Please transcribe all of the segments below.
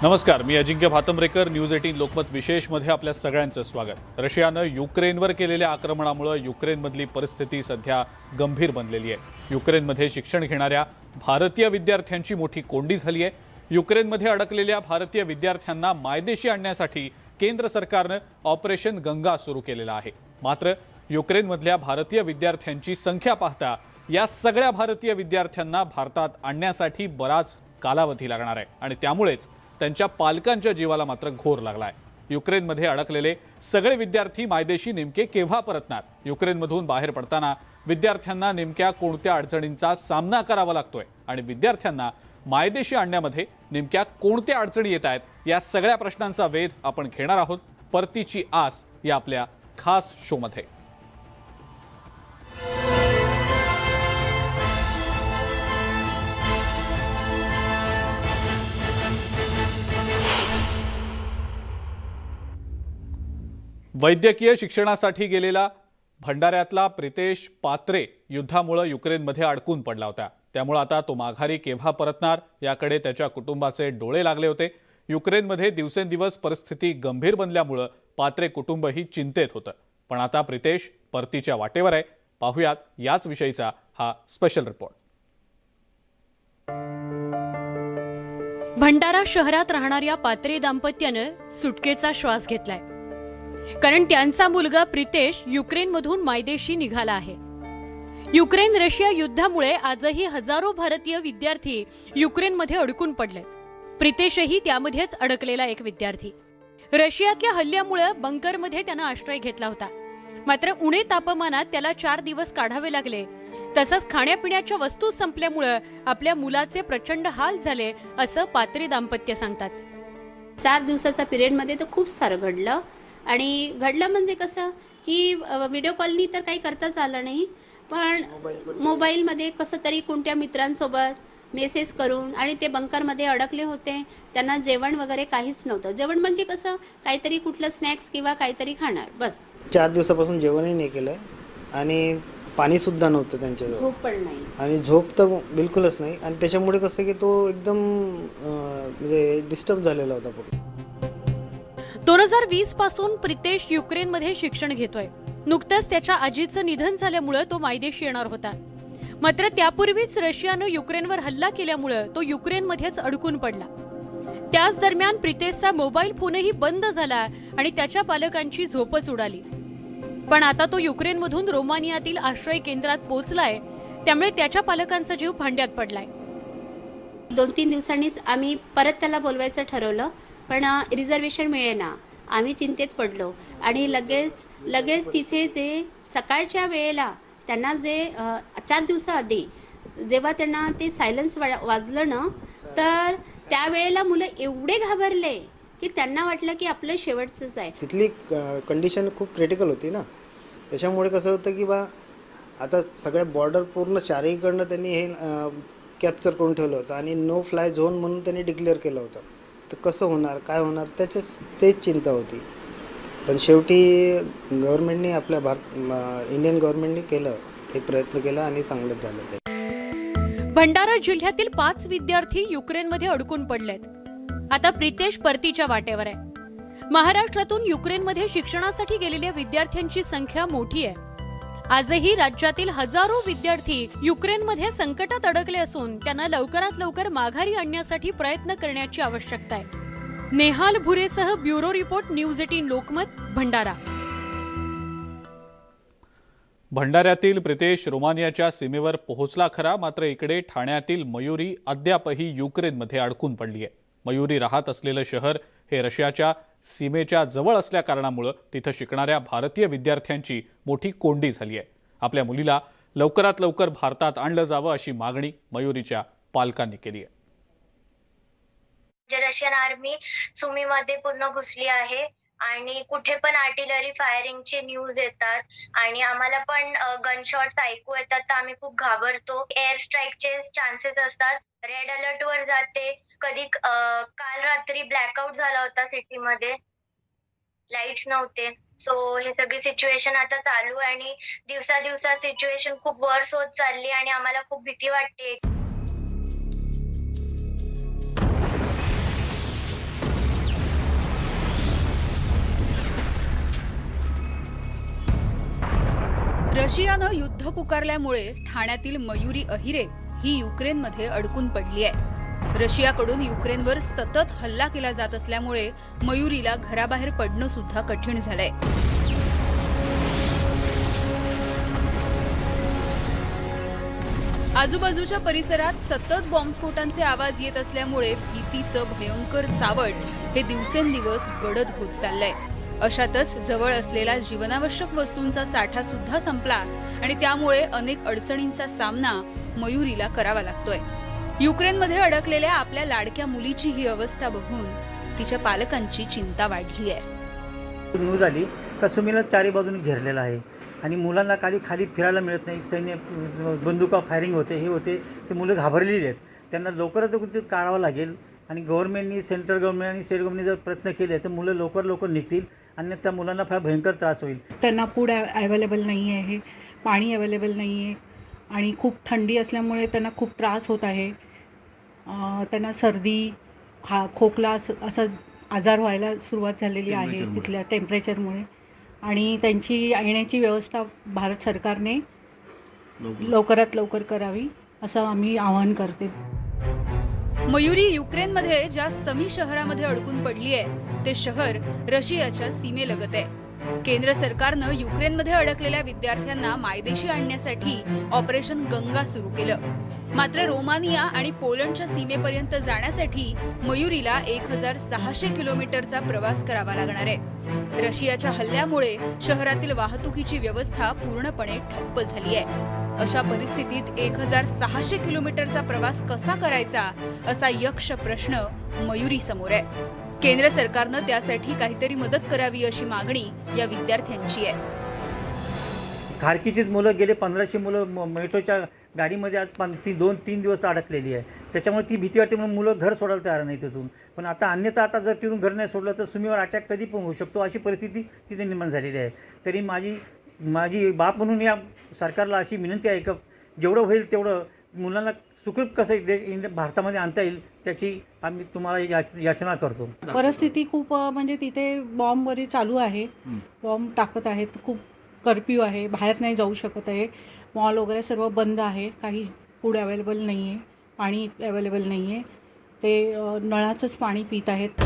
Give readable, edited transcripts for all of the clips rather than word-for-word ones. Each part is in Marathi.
नमस्कार, मी अजिंक्य भातंब्रेकर. न्यूज 18 लोकमत विशेषमध्ये आपल्या सगळ्यांचं स्वागत. रशियानं युक्रेनवर केलेल्या आक्रमणामुळे युक्रेनमधली परिस्थिती सध्या गंभीर बनलेली आहे. युक्रेनमध्ये शिक्षण घेणाऱ्या भारतीय विद्यार्थ्यांची मोठी कोंडी झाली आहे. युक्रेनमध्ये अडकलेल्या भारतीय विद्यार्थ्यांना मायदेशी आणण्यासाठी केंद्र सरकारनं ऑपरेशन गंगा सुरू केलेलं आहे. मात्र युक्रेनमधल्या भारतीय विद्यार्थ्यांची संख्या पाहता या सगळ्या भारतीय विद्यार्थ्यांना भारतात आणण्यासाठी बराच कालावधी लागणार आहे आणि त्यामुळेच त्यांच्या पालकांच्या जीवाला मात्र घोर लागलाय. युक्रेनमध्ये अडकलेले सगळे विद्यार्थी मायदेशी नेमके केव्हा परतणार? युक्रेनमधून बाहेर पडताना विद्यार्थ्यांना नेमक्या कोणत्या अडचणींचा सामना करावा लागतोय आणि विद्यार्थ्यांना मायदेशी आणण्यामध्ये नेमक्या कोणत्या अडचणी येत आहेत, या सगळ्या प्रश्नांचा वेध आपण घेणार आहोत परतीची आस या आपल्या खास शोमध्ये. वैद्यकीय शिक्षणासाठी गेलेला भंडाऱ्यातला प्रितेश पात्रे युद्धामुळे युक्रेनमध्ये अडकून पडला होता. त्यामुळे आता तो माघारी केव्हा परतणार याकडे त्याच्या कुटुंबाचे डोळे लागले होते. युक्रेनमध्ये दिवसेंदिवस परिस्थिती गंभीर बनल्यामुळे पात्रे कुटुंबही चिंतेत होतं. पण आता प्रितेश परतीच्या वाटेवर आहे. पाहुयात याच विषयीचा हा स्पेशल रिपोर्ट. भंडारा शहरात राहणाऱ्या पात्रे दाम्पत्यानं सुटकेचा श्वास घेतलाय, कारण त्यांचा मुलगा प्रितेश युक्रेनमधून मायदेशी निघाला आहे. युक्रेन रशिया युद्धामुळे आजही हजारो भारतीय विद्यार्थी युक्रेनमध्ये अडकून पडले. प्रितेशही त्यामध्येच अडकलेला एक विद्यार्थी. रशियातल्या हल्ल्यामुळे बंकरमध्ये त्यानं आश्रय घेतला होता. मात्र उणे तापमानात त्याला 4 दिवस काढावे लागले. तसंच खाण्यापिण्याच्या वस्तू संपल्यामुळे आपल्या मुलाचे प्रचंड हाल झाले, असं पात्रे दाम्पत्य सांगतात. 4 दिवसाचा पिरियडमध्ये तर खूप सारं घडलं. आणि घडलं म्हणजे कसं की व्हिडिओ कॉलनी तर काही करताच आलं नाही, पण मोबाईलमध्ये कसं तरी कोणत्या मित्रांसोबत मेसेज करून, आणि ते बंकरमध्ये अडकले होते. त्यांना जेवण वगैरे काहीच नव्हतं. जेवण म्हणजे कसं काहीतरी कुठलं स्नॅक्स किंवा काहीतरी खाणार, बस. 4 दिवसापासून जेवणही नाही केलं आणि पाणीसुद्धा नव्हतं त्यांच्याजवळ. झोप पण नाही आणि झोप तर बिलकुलच नाही. आणि त्याच्यामुळे कसं की तो एकदम म्हणजे डिस्टर्ब झालेला होता पूर्ण. 2020 पासून प्रितेश युक्रेनमध्ये शिक्षण घेतोय. नुकतंच त्याच्या आजीचं निधन झाल्यामुळे तो मायदेशी येणार होता. मात्र त्यापूर्वीच रशियानं युक्रेनवर हल्ला केल्यामुळे तो युक्रेनमध्येच अडकून पडला. त्याच दरम्यान प्रितेशचा मोबाईल फोनही बंद झाला आणि त्याच्या पालकांची झोपच उडाली. पण आता तो युक्रेनमधून रोमानियातील आश्रय केंद्रात पोहोचलाय, त्यामुळे त्याच्या पालकांचा जीव भांड्यात पडलाय. 2-3 दिवसांनीच आम्ही परत त्याला बोलवायचं ठरवलं, पण रिझर्वेशन मिळेना. आम्ही चिंतेत पडलो आणि लगेच तिथे जे सकाळच्या वेळेला त्यांना जे 4 दिवसाआधी जेव्हा त्यांना ते सायलन्स वाजलं ना, तर त्यावेळेला मुलं एवढे घाबरले की त्यांना वाटलं की आपलं शेवटचंच आहे. तिथली कंडिशन खूप क्रिटिकल होती ना. त्याच्यामुळे कसं होतं की बा आता सगळ्या बॉर्डर पूर्ण चारहीकडनं त्यांनी हे कॅप्चर करून ठेवलं होतं आणि नो फ्लाय झोन म्हणून त्यांनी डिक्लेअर केलं होतं. तर कसं होणार, काय होणार, तेच चिंता होती. पण शेवटी गव्हर्नमेंटने आपल्या इंडियन गव्हर्नमेंटने केलं, ते प्रयत्न केला आणि चांगलंच झालं ते. भंडारा जिल्ह्यातील 5 विद्यार्थी युक्रेनमध्ये अडकून पडलेत. आता प्रितेश परतीच्या वाटेवर आहे. महाराष्ट्रातून युक्रेनमध्ये शिक्षणासाठी गेलेल्या विद्यार्थ्यांची संख्या मोठी आहे. आजही राज्यातील हजारो विद्यार्थी युक्रेनमध्ये संकटात अडकले असून त्यांना लवकरात लवकर माघारी आणण्यासाठी प्रयत्न करण्याची आवश्यकता आहे. नेहाल भुरेसह bureau report, news 18 Lokmat, Bhandara. भंडाऱ्यातील प्रितेश रोमानियाच्या सीमेवर पोहोचला खरा, मात्र इकडे ठाण्यातील मयुरी अद्यापही युक्रेनमध्ये अडकून पडली आहे. मयुरी राहत असलेलं शहर हे रशियाच्या सीमेच्या जवळ असल्या कारणामुळे तिथं शिकणाऱ्या भारतीय विद्यार्थ्यांची मोठी कोंडी झाली आहे. आपल्या मुलीला लवकरात लवकर भारतात आणलं जावं अशी मागणी मयुरीच्या पालकांनी केली आहे. रशियन आर्मी सुमीमध्ये पूर्ण घुसली आहे आणि कुठे पण आर्टिलरी फायरिंगचे न्यूज येतात आणि आम्हाला पण गनशॉट्स ऐकू येतात, तर आम्ही खूप घाबरतो. एअर स्ट्राईकचे चान्सेस असतात. रेड अलर्ट वर जाते. कधी काल रात्री ब्लॅकआउट झाला होता सिटीमध्ये, लाईट्स नव्हते. सो हे सगळी सिच्युएशन आता चालू आहे आणि दिवसा सिच्युएशन खूप वर्स होत चालली आणि आम्हाला खूप भीती वाटते. रशियानं युद्ध पुकारल्यामुळे ठाण्यातील मयुरी अहिरे ही युक्रेनमध्ये अडकून पडली आहे। रशियाकडून युक्रेनवर सतत हल्ला केला जात असल्यामुळे मयुरीला घराबाहेर पडणं सुद्धा कठीण झालंय। आजूबाजूच्या परिसरात सतत बॉम्बस्फोटांचे आवाज येत असल्यामुळे भीतीचं भयंकर सावट हे दिवसेंदिवस गडद होत चाललंय। अशातच जवळ असलेला जीवनावश्यक वस्तूंचा साठा सुद्धा संपला आणि त्यामुळे अनेक अडचणींचा सामना मयुरीला करावा लागतोय। युक्रेनमध्ये अडकलेल्या आपल्या लाडक्या मुलीची ही अवस्था बघून तिच्या पालकांची चिंता वाढली आहे। न्यूज आली का सुमीला चारी बाजूने घेरलेला आहे आणि मुलांना खाली फिरायला मिळत नाही, सैन्य बंदुका फायरिंग होते, हे होते, ते मुलं घाबरलेली आहेत। त्यांना लवकरात लवकर काढावं लागेल आणि गव्हर्नमेंटनी, सेंट्रल गव्हर्नमेंट आणि स्टेट गव्हर्नमेंटने जर प्रयत्न केले तर मुलं लवकर निघतील आणि त्या मुलांना फार भयंकर त्रास होईल। त्यांना फूड अवेलेबल नाही आहे, पाणी अवेलेबल नाही आहे आणि खूप थंडी असल्यामुळे त्यांना खूप त्रास होत आहे। त्यांना सर्दी, खोकला असा आजार व्हायला सुरुवात झालेली आहे तिथल्या टेम्परेचरमुळे आणि त्यांची येण्याची व्यवस्था भारत सरकारने लवकरात लवकर करावी असं आम्ही आवाहन करते। मयुरी युक्रेनमध्ये ज्या समी शहरामध्ये अडकून पडली आहे ते शहर रशियाच्या सीमेलगत आहे। केंद्र सरकारनं युक्रेनमध्ये अडकलेल्या विद्यार्थ्यांना मायदेशी आणण्यासाठी ऑपरेशन गंगा सुरू केलं। मात्र रोमानिया आणि पोलंडच्या सीमेपर्यंत जाण्यासाठी मयुरीला 1600 किलोमीटरचा प्रवास करावा लागणार आहे। रशियाच्या हल्ल्यामुळे शहरातील वाहतुकीची व्यवस्था पूर्णपणे ठप्प झाली आहे। अशा परिस्थितीत 1600 किलोमीटरचा प्रवास कसा करायचा असा यक्ष प्रश्न मयुरी समोर आहे। केंद्र सरकारनं त्यासाठी काहीतरी मदत करावी अशी मागणी या विद्यार्थ्यांची आहे। खारकीचीच मुलं गेले 1500 मुलं मेट्रोच्या गाडीमध्ये आज 2-3 दिवस अडकलेली आहे। त्याच्यामुळे ती भीती वाटते म्हणून मुलं घर सोडायला तयार नाही तिथून। पण आता जर तिथून घर नाही सोडलं तर सुमीवर अटॅक कधी पण होऊ शकतो, अशी परिस्थिती तिथे निर्माण झालेली आहे। तरी माझी बाप म्हणून या सरकारला अशी विनंती आहे की जेवढं होईल तेवढं मुलांना सुखरूप कसं भारतामध्ये आणता येईल त्याची आम्ही तुम्हाला याचना करतो। परिस्थिती खूप म्हणजे तिथे बॉम्बवरी चालू आहे, बॉम्ब टाकत आहेत, खूप कर्फ्यू आहे, बाहेर नाही जाऊ शकत आहे, मॉल वगैरे सर्व बंद आहे, काही फूड अवेलेबल नाही आहे, पाणी अवेलेबल नाही आहे, ते नळाचंच पाणी पित आहेत।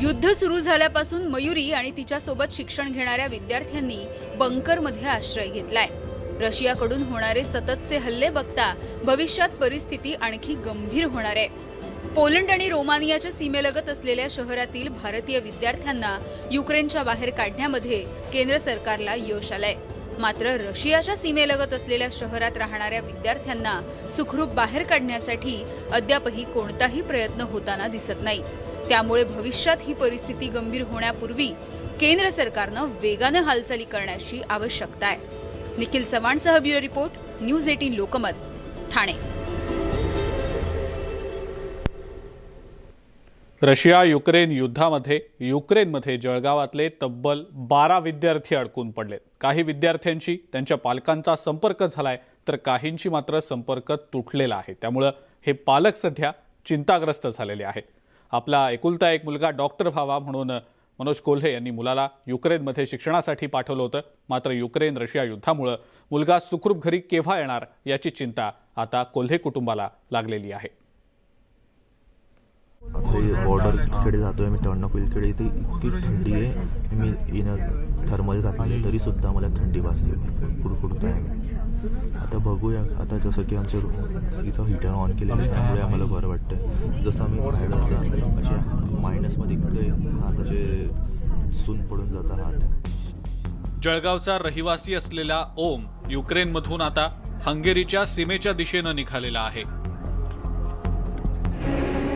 युद्ध सुरू झाल्यापासून मयुरी आणि तिच्यासोबत शिक्षण घेणाऱ्या विद्यार्थ्यांनी बंकरमध्ये आश्रय घेतलाय। रशियाकडून होणारे सततचे हल्ले बघता भविष्यात परिस्थिती आणखी गंभीर होणार आहे। पोलंड आणि रोमानियाच्या सीमेलगत असलेल्या शहरातील भारतीय विद्यार्थ्यांना युक्रेनच्या बाहेर काढण्यामध्ये केंद्र सरकारला यश आलंय। मात्र रशियाच्या सीमेलगत असलेल्या शहरात राहणाऱ्या विद्यार्थ्यांना सुखरूप बाहेर काढण्यासाठी अद्यापही कोणताही प्रयत्न होताना दिसत नाही। त्यामुळे भविष्यात ही परिस्थिती गंभीर होण्यापूर्वी केंद्र सरकारनं वेगाने हालचाली करण्याची आवश्यकता आहे। निखिल चव्हाणसह bureau report, news 18 Lokmat, Thane. Russia Ukraine युद्धामध्ये युक्रेनमध्ये जळगावातले तब्बल 12 विद्यार्थी अडकून पडलेत। काही विद्यार्थ्यांची त्यांच्या पालकांचा संपर्क झालाय तर काहींची मात्र संपर्क तुटलेला आहे। त्यामुळे हे पालक सध्या चिंताग्रस्त झालेले आहेत। आपला एकुलता एक मुलगा डॉक्टर व्हावा म्हणून मनोज कोल्हे यांनी मुलाला युक्रेनमध्ये शिक्षणासाठी पाठवलं होतं। मात्र युक्रेन रशिया युद्धामुळे मुलगा सुखरूप घरी केव्हा येणार याची चिंता आता कोल्हे कुटुंबाला लागलेली आहे। आता बॉर्डरकडे जातोय मी, टर्नअपकडे, इथे इतकी थंडी आहे, मी इनर थर्मल घातले तरी सुद्धा मला थंडी वाजते, कुडकुडत आहे। आता बघूया, आता जसं की आमच्या इथं हीटर ऑन केलेलं आहे त्यामुळे आम्हाला बरं वाटतं। जसं आम्ही बाहेर जाता असे मायनसमध्ये इतके हात असे सून पडून जातात हात। जळगावचा रहिवासी असलेला ओम युक्रेनमधून आता हंगेरीच्या सीमेच्या दिशेनं निघालेला आहे।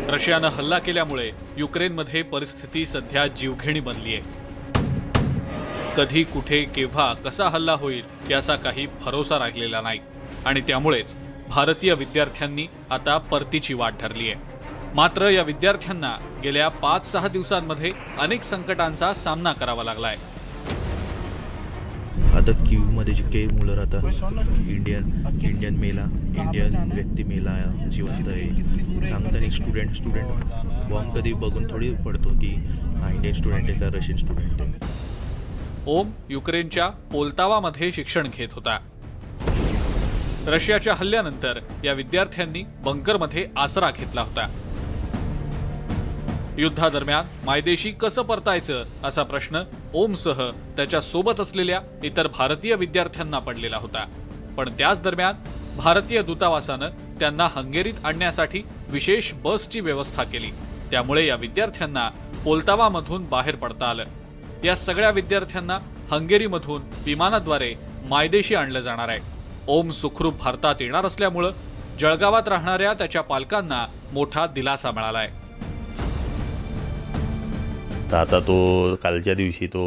रशियानं हल्ला केल्यामुळे युक्रेनमध्ये परिस्थिती सध्या जीवघेणी बनली आहे। कधी, कुठे, केव्हा, कसा हल्ला होईल याचा काही भरोसा राहिलेला नाही आणि त्यामुळेच भारतीय विद्यार्थ्यांनी आता परतीची वाट धरली आहे। मात्र या विद्यार्थ्यांना गेल्या 5-6 दिवसांमध्ये अनेक संकटांचा सामना करावा लागलाय। आता कीवमध्ये जे काही मुलं राहतात इंडियन व्यक्ती मेला जिवंत आहे सांगता नाही. स्टुडंट बॉम्ब कधी बघून थोडी पडतो की हा इंडियन स्टुडंट आहे का रशियन स्टुडंट आहे. ओम युक्रेनच्या पोलतावामध्ये शिक्षण घेत होता. रशियाच्या हल्ल्यानंतर या विद्यार्थ्यांनी बंकरमध्ये आसरा घेतला होता. युद्धादरम्यान मायदेशी कसं परतायचं असा प्रश्न ओमसह त्याच्या सोबत असलेल्या इतर भारतीय विद्यार्थ्यांना पडलेला होता. पण त्याच दरम्यान भारतीय दूतावासानं त्यांना हंगेरीत आणण्यासाठी विशेष बसची व्यवस्था केली. त्यामुळे या विद्यार्थ्यांना पोलतावामधून बाहेर पडता आलं. या सगळ्या विद्यार्थ्यांना हंगेरीमधून विमानाद्वारे मायदेशी आणलं जाणार आहे. ओम सुखरूप भारतात येणार असल्यामुळं जळगावात राहणाऱ्या त्याच्या पालकांना मोठा दिलासा मिळालाय. तर आता तो कालच्या दिवशी तो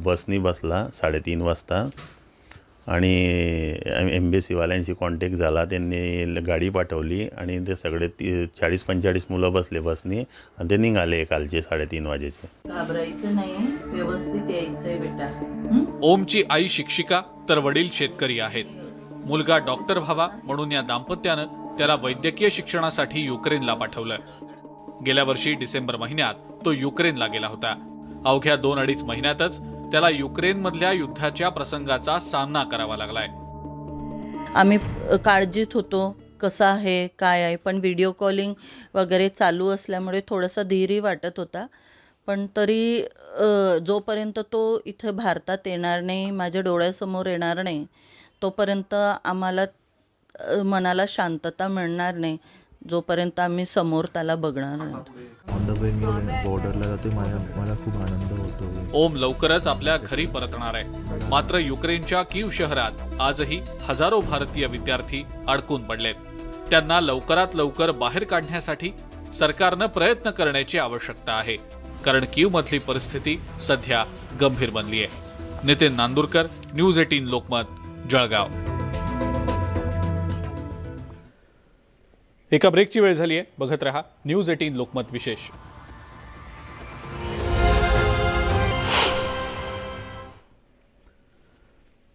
बसनी बसला 3:30 वाजता आणि एम्बेसीवाल्यांशी कॉन्टॅक्ट झाला. त्यांनी गाडी पाठवली आणि ते सगळे 40-45 मुलं बसले बसनी आणि ते निघाले कालचे 3:30 वाजेचे. घाबरायचं नाही, व्यवस्थित यायचंय बेटा. ओमची आई शिक्षिका तर वडील शेतकरी आहेत. मुलगा डॉक्टर व्हावा म्हणून या दाम्पत्यानं त्याला वैद्यकीय शिक्षणासाठी युक्रेनला पाठवलं. गेल्या वर्षी डिसेंबर महिन्यात तो युक्रेनला गेला होता. अवघ्या 2-2.5 महिन्यातच त्याला युक्रेनमधल्या युद्धाच्या प्रसंगाचा सामना करावा लागलाय. आम्ही काळजीत होतो कसं आहे काय आहे, पण व्हिडिओ कॉलिंग वगैरे चालू असल्यामुळे थोडासा धीरही वाटत होता. पण तरी जोपर्यंत तो इथं भारतात येणार नाही, माझ्या डोळ्यासमोर येणार नाही, तोपर्यंत आम्हाला मनाला शांतता मिळणार नाही, जोपर्यंत आम्ही समोर त्याला बघणार नाही. ऑन द वे मी बॉर्डरला जातोय, मला खूप आनंद होतो. ओम लवकरच आपल्या घरी परतणार आहे. मात्र युक्रेनच्या कीव शहरात आजही हजारो भारतीय विद्यार्थी अडकून पडलेत. त्यांना लवकरात लवकर बाहेर काढण्यासाठी सरकारनं प्रयत्न करण्याची आवश्यकता आहे. कारण कीवमधली परिस्थिती सध्या गंभीर बनली आहे. नितीन नांदुरकर, न्यूज 18 लोकमत, जळगाव. एका ब्रेकची वेळ झाली आहे. बघत रहा न्यूज 18 लोकमत विशेष.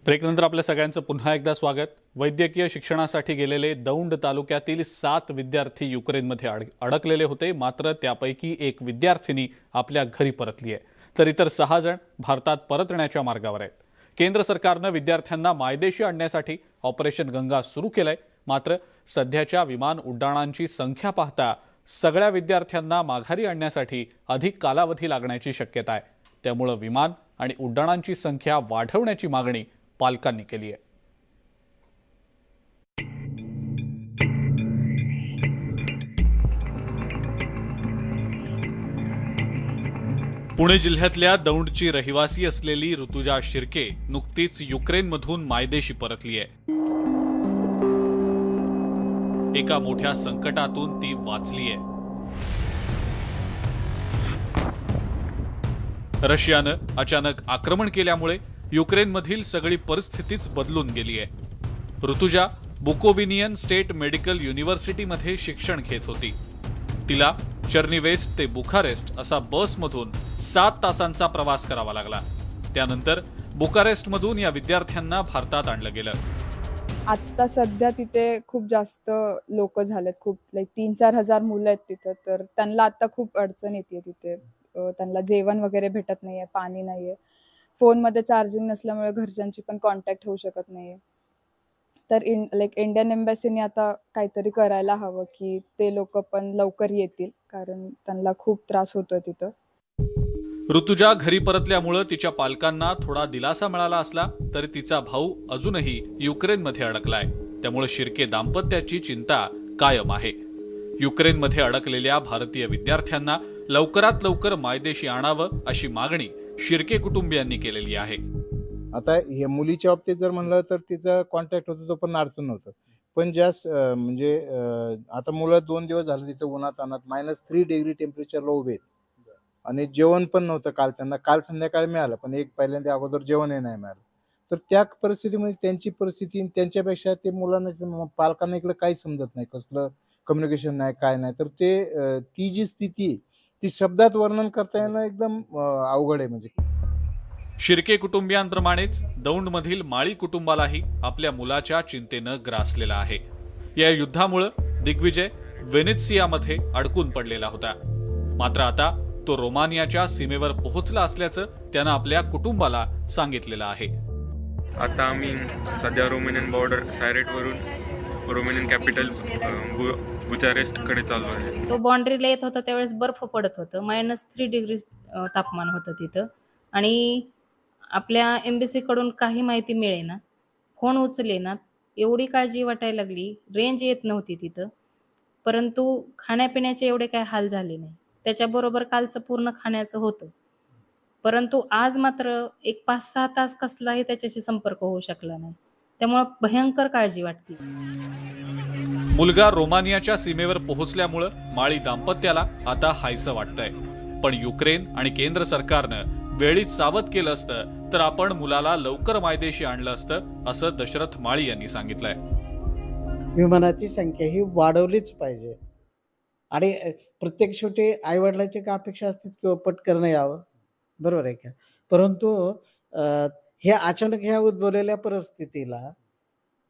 ब्रेकनंतर आपल्या सगळ्यांचं पुन्हा एकदा स्वागत. वैद्यकीय शिक्षणासाठी गेलेले दौंड तालुक्यातील 7 विद्यार्थी युक्रेनमध्ये अडकलेले होते. मात्र त्यापैकी एक विद्यार्थिनी आपल्या घरी परतली आहे, तर इतर 6 जण भारतात परतण्याच्या मार्गावर आहेत. केंद्र सरकारनं विद्यार्थ्यांना मायदेशी आणण्यासाठी ऑपरेशन गंगा सुरू केलंय. मात्र सध्याच्या विमान उड्डाणांची संख्या पाहता सगळ्या विद्यार्थ्यांना माघारी आणण्यासाठी अधिक कालावधी लागण्याची शक्यता आहे. त्यामुळे विमान आणि उड्डाणांची संख्या वाढवण्याची मागणी पालकांनी केली आहे. पुणे जिल्ह्यातल्या दौंडची रहिवासी असलेली ऋतुजा शिर्के नुकतीच युक्रेनमधून मायदेशी परतली आहे. एका मोठ्या संकटातून ती वाचली आहे. रशियानं अचानक आक्रमण केल्यामुळे युक्रेनमधील सगळी परिस्थितीच बदलून गेली आहे. ऋतुजा बुकोविनियन स्टेट मेडिकल युनिव्हर्सिटीमध्ये शिक्षण घेत होती. तिला चर्निवेस्ट ते बुखारेस्ट असा बसमधून 7 तासांचा प्रवास करावा लागला. त्यानंतर बुखारेस्टमधून या विद्यार्थ्यांना भारतात आणलं गेलं. आत्ता सध्या तिथे खूप जास्त लोक झालेत, खूप 3-4 हजार मुलं आहेत तिथं. तर त्यांना आता खूप अडचण येते तिथे. त्यांना जेवण वगैरे भेटत नाहीये, पाणी नाहीये, फोनमध्ये चार्जिंग नसल्यामुळे घरच्यांची पण कॉन्टॅक्ट होऊ शकत नाहीये. तर इंडियन एम्बॅसीने आता काहीतरी करायला हवं की ते लोक पण लवकर येतील, कारण त्यांना खूप त्रास होतोय तिथं. ऋतुजा घरी परतल्यामुळे तिच्या पालकांना थोडा दिलासा मिळाला असला तरी तिचा भाऊ अजूनही युक्रेनमध्ये अडकलाय. त्यामुळे शिर्के दाम्पत्याची चिंता कायम आहे. युक्रेनमध्ये अडकलेल्या भारतीय विद्यार्थ्यांना लवकरात लवकर मायदेशी आणावं अशी मागणी शिर्के कुटुंबियांनी केलेली आहे. आता हे मुलीच्या बाबतीत जर म्हणलं तर तिचा कॉन्टॅक्ट होतो, तो पण अडचण नव्हतं. पण म्हणजे आता मुलं 2 दिवस झाले तिथं उन्हात आणत -3 डिग्री टेम्परेचरला उभे आहेत आणि जेवण पण नव्हतं त्यांना. काल संध्याकाळी मिळालं, पण पहिल्यांदा अगोदर जेवणही नाही मिळालं. तर त्या परिस्थितीमध्ये त्यांची परिस्थिती त्यांच्यापेक्षा ते मुलांना पालकांना इकडे काही समजत नाही, कसलं कम्युनिकेशन नाही, काय नाही. तर ती जी स्थिती ती शब्दात वर्णन करता येणं एकदम अवघड आहे. म्हणजे शिर्के कुटुंबियांप्रमाणेच दौंडमधील माळी कुटुंबालाही आपल्या मुलाच्या चिंतेनं ग्रासलेला आहे. या युद्धामुळे दिग्विजय व्हेनेत्सियामध्ये अडकून पडलेला होता. मात्र आता तो रोमानियाच्या सीमेवर पोहोचला असल्याचं त्यानं आपल्या कुटुंबाला सांगितलेलं आहे. आता आम्ही सध्या रोमेनियन बॉर्डर सायरेटवरून रोमेनियन कॅपिटल बुचारेस्टकडे चाललो आहे. तो बाँड्रीला येत होता त्यावेळेस बर्फ पडत होतं, -3 डिग्री तापमान होतं तिथं. आणि आपल्या एम्बेसीकडून काही माहिती मिळेना, फोन उचलेनात. एवढी काळजी वाटायला लागली, रेंज येत नव्हती तिथं. परंतु खाण्यापिण्याचे एवढे काय हाल झाले नाही. त्याच्याबरोबर कालचं पूर्ण खाण्याचं होतं. परंतु आज मात्र एक 5-6 तास कसलाही त्याच्याशी संपर्क होऊ शकला नाही. त्यामुळं भयंकर काळजी वाटते. मुलगा रोमानियाच्या सीमेवर पोहोचल्यामुळं माळी दाम्पत्याला आता हायसं वाटतंय. पण युक्रेन आणि केंद्र सरकारनं वेळीच सावध केलं असतं तर आपण मुलाला लवकर मायदेशी आणलं असतं, असं दशरथ माळी यांनी सांगितलंय. विमानाची संख्या ही वाढवलीच पाहिजे आणि प्रत्येक शेवटी आईवडिलांची काय अपेक्षा असते की पटकन यावं, बरोबर आहे का? परंतु हे अचानक ह्या उद्भवलेल्या परिस्थितीला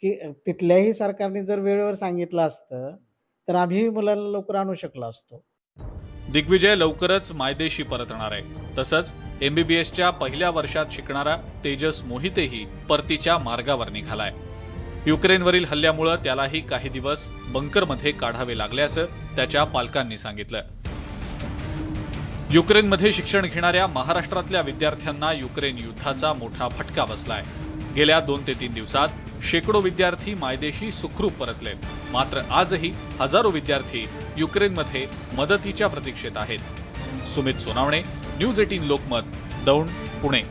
की तिथल्याही सरकारने जर वेळेवर सांगितलं असतं तर आम्ही मुलाला लवकर आणू शकलो असतो. दिग्विजय लवकरच मायदेशी परतणार आहे. तसंच MBBSच्या पहिल्या वर्षात शिकणारा तेजस मोहितेही परतीच्या मार्गावर निघालाय. युक्रेनवरील हल्ल्यामुळे त्यालाही काही दिवस बंकरमध्ये काढावे लागल्याचं त्याच्या पालकांनी सांगितलं. युक्रेनमध्ये शिक्षण घेणाऱ्या महाराष्ट्रातल्या विद्यार्थ्यांना युक्रेन युद्धाचा मोठा फटका बसलाय. गेल्या 2 ते 3 दिवसात शेकडो विद्यार्थी मायदेशी सुखरूप परतले. मात्र आजही हजारो विद्यार्थी युक्रेनमध्ये मदतीच्या प्रतीक्षेत आहेत. सुमित सोनावणे, न्यूज 18 लोकमत, दौंड, पुणे.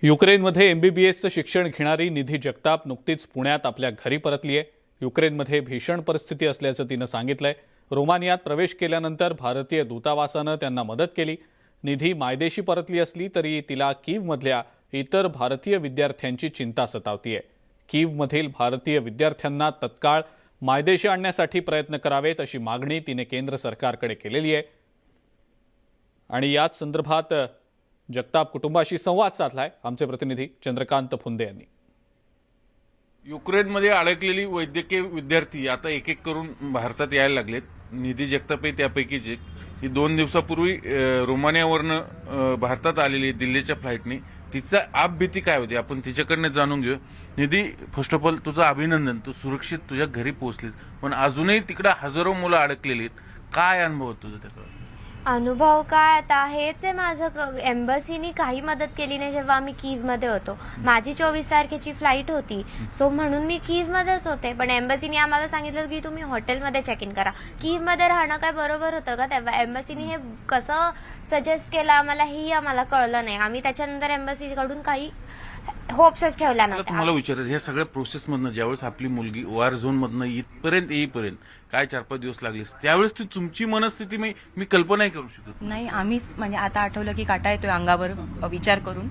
युक्रेनमध्ये MBBSचं शिक्षण घेणारी निधी जगताप नुकतीच पुण्यात आपल्या घरी परतली आहे. युक्रेनमध्ये भीषण परिस्थिती असल्याचं तिनं सांगितलंय. रोमानियात प्रवेश केल्यानंतर भारतीय दूतावासानं त्यांना मदत केली. निधी मायदेशी परतली असली तरी तिला कीव्हमधल्या इतर भारतीय विद्यार्थ्यांची चिंता सतावतीये. कीव्हमधील भारतीय विद्यार्थ्यांना तत्काळ मायदेशी आणण्यासाठी प्रयत्न करावेत अशी मागणी तिने केंद्र सरकारकडे केलेली आहे. आणि याच संदर्भात जगताप कुटुंबाशी संवाद साधलाय आमचे प्रतिनिधी चंद्रकांत फुंदे यांनी. युक्रेनमध्ये अडकलेली वैद्यकीय विद्यार्थी आता एक एक करून भारतात यायला लागलेत. निधी जगताप त्यापैकीच एक. ही 2 दिवसापूर्वी रोमानियावरनं भारतात आलेली दिल्लीच्या फ्लाईटने. तिचा आपभीती काय होती आपण तिच्याकडनं जाणून घेऊ. निधी, फर्स्ट ऑफ ऑल तुझं अभिनंदन, तू सुरक्षित तुझ्या घरी पोहोचलीस. पण अजूनही तिकडे हजारो मुलं अडकलेली आहेत. काय अनुभव तुझा त्याकडे? अनुभव काय आता हेच आहे माझं. एम्बसीनी काही मदत केली नाही जेव्हा आम्ही कीव्हमध्ये होतो. माझी 24 तारखेची फ्लाईट होती, सो म्हणून मी कीव्हमध्येच होते. पण एम्बसीनी आम्हाला सांगितलं की तुम्ही हॉटेलमध्ये चेक इन करा. कीव्हमध्ये राहणं काय बरोबर होतं का तेव्हा? एम्बसीनी हे कसं सजेस्ट केलं आम्हाला हेही आम्हाला कळलं नाही. आम्ही त्याच्यानंतर एम्बसीकडून काही होप्सच ठेवला नव्हता. तुम्हाला विचारायचं, ह्या सगळ्या प्रोसेसमधनं ज्यावेळेस आपली मुलगी वॉर झोनमधनं इथपर्यंत येईपर्यंत काय 4-5 दिवस लागले, त्यावेळेस तुमची मनस्थिती मी कल्पनाही करू शकत नाही. आम्हीच म्हणजे आता आठवलं की काटा येतोय अंगावर विचार करून.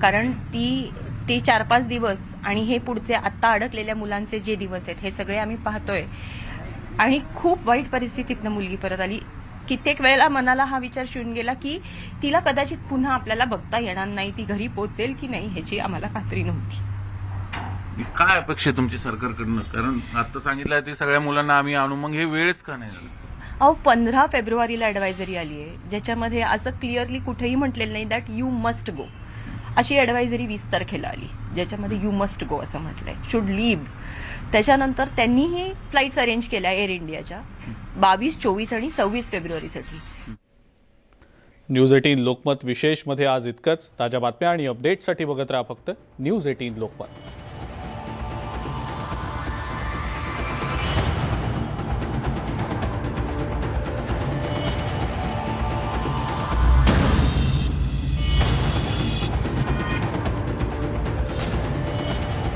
कारण ते 4-5 दिवस आणि हे पुढचे आत्ता अडकलेल्या मुलांचे जे दिवस आहेत हे सगळे आम्ही पाहतोय. आणि खूप वाईट परिस्थितीतनं मुलगी परत आली. कित्येक वेळेला मनाला हा विचार शिवून गेला की तिला कदाचित पुन्हा आपल्याला बघता येणार नाही, ती घरी पोहोचेल की नाही ह्याची आम्हाला खात्री नव्हती. काय अपेक्षा तुमची सरकारकडनं? कारण आता सांगितलं ते सगळ्या मुलांना आम्ही आणू, मग हे वेळच का नाही झालं? 15 फेब्रुवारीला ॲडवायझरी आली आहे ज्याच्यामध्ये असं क्लिअरली कुठेही म्हटलेलं नाही दॅट यू मस्ट गो. अशी ॲडवायझरी 20 तारखेला आली ज्याच्यामध्ये यू मस्ट गो असं म्हटलंय, शुड लिव्ह. त्याच्यानंतर त्यांनीही फ्लाईट्स अरेंज केल्या एअर इंडियाच्या 22, 24 आणि 26 फेब्रुवारीसाठी. न्यूज 18 लोकमत विशेषमध्ये आज इतकंच. ताज्या बातम्या आणि अपडेटसाठी बघत राहा फक्त न्यूज 18 लोकमत.